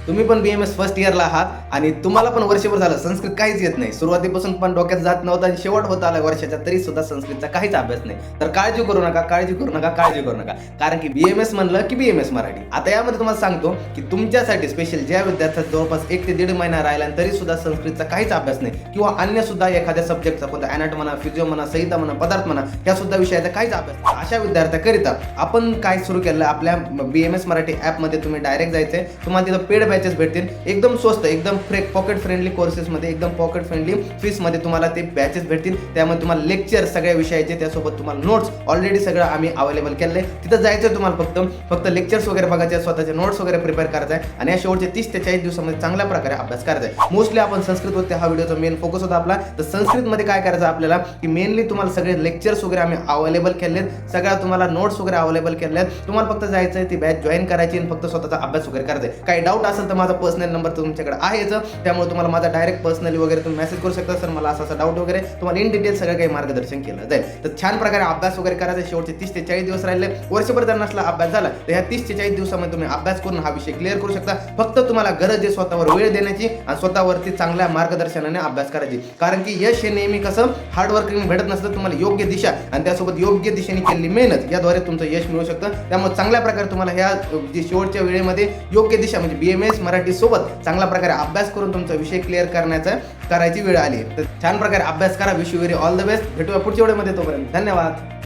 तुम्ही पण BMS first इयरला आहात आणि तुम्हाला पण वर्षभर झालं संस्कृत काहीच येत नाही, सुरुवातीपासून पण डोक्यात जात नव्हतं आणि शेवट होत आला वर्षाच्या, तरी सुद्धा संस्कृतचा काहीच अभ्यास नाही. तर काळजी करू नका, काळजी करू नका, काळजी करू नका, कारण की BMS म्हणलं की BMS मराठी. आता यामध्ये तुम्हाला सांगतो की तुमच्यासाठी स्पेशल ज्या विद्यार्थ्याचा जवळपास 1 ते 1.5 महिना राहिला आणि तरी सुद्धा संस्कृतचा काहीच अभ्यास नाही किंवा अन्य सुद्धा एखाद्या सब्जेक्टचा, कोणता ॲनाटॉमी म्हणा, फिजिओ म्हणा, संहिता म्हणा, पदार्थ म्हणा, या सुद्धा विषयाचा काहीच अभ्यास नाही, अशा विद्यार्थ्याकरिता आपण काय सुरू केलं, आपल्या BMS मराठी ॲपमध्ये तुम्ही डायरेक्ट जायचंय. तुम्हाला तिथं पेड बॅचेस भेटतील, एकदम स्वस्त, एकदम पॉकेट फ्रेंडली कोर्सेसमध्ये, एकदम पॉकेट फ्रेंडली फीसमध्ये तुम्हाला ते बॅचेस भेटतील. त्यामध्ये तुम्हाला लेक्चर सगळ्या विषयाचे, त्यासोबत तुम्हाला नोट्स ऑलरेडी सगळं आम्ही अवेलेबल केलं आहे. तिथं जायचं तुम्हाला फक्त लेक्चर्स वगैरे बघायचे, स्वतःचे नोट्स वगैरे प्रिपेअर करायचं आहे आणि या शेवटचे 30 ते 40 दिवसामध्ये चांगल्या प्रकारे अभ्यास करायचा आहे. मोस्टली आपण संस्कृतवरती हा व्हिडिओचा मेन फोकस होता आपला. तर संस्कृतमध्ये काय करायचं आपल्याला, की मेनली तुम्हाला सगळे लेक्चर्स वगैरे आम्ही अवेलेबल केले आहेत, सगळ्या तुम्हाला नोट्स वगैरे अवेलेबल केले आहेत. तुम्हाला फक्त जायचं आहे, ती बॅच जॉईन करायची आणि फक्त स्वतःचा अभ्यास वगैरे करायचा आहे. काही डाऊट असेल तर माझा पर्सनल नंबर तुमच्याकडे आहेच, त्यामुळे तुम्हाला माझा डायरेक्ट पर्सनली वगैरे तुम्ही मेसेज करू शकता, सर मला असा डाऊट वगैरे, तुम्हाला इन डिटेल सगळं काही मार्गदर्शन केलं जाईल. तर छान प्रकारे अभ्यास वगैरे करायचा. शेवटचे 30 ते 40 दिवस राहिले, वर्षभर जर नसला अभ्यास झाला तर ह्या 30 ते 40 दिवसामध्ये तुम्ही अभ्यास करून हा विषय क्लिअर करू शकता. फक्त तुम्हाला गरज आहे स्वतःवर वेळ देण्याची आणि स्वतःवरती चांगल्या मार्गदर्शनाने अभ्यास करायची, कारण की यश हे नेहमी कसं हार्डवर्किंग भेटत नसतं, तुम्हाला योग्य दिशा आणि त्यासोबत योग्य दिशेने केलेली मेहनत याद्वारे तुमचं यश मिळू शकतं. त्यामुळे चांगल्या प्रकारे तुम्हाला ह्या शेवटच्या वेळेमध्ये योग्य दिशा म्हणजे BMS मराठी सोबत चांगल्या प्रकारे अभ्यास करून तुमचा विषय क्लिअर करायची वेळ आली. तर छान प्रकारे अभ्यास करा. Wish you very all the best. भेटूया पुढच्या व्हिडिओमध्ये, तोपर्यंत धन्यवाद.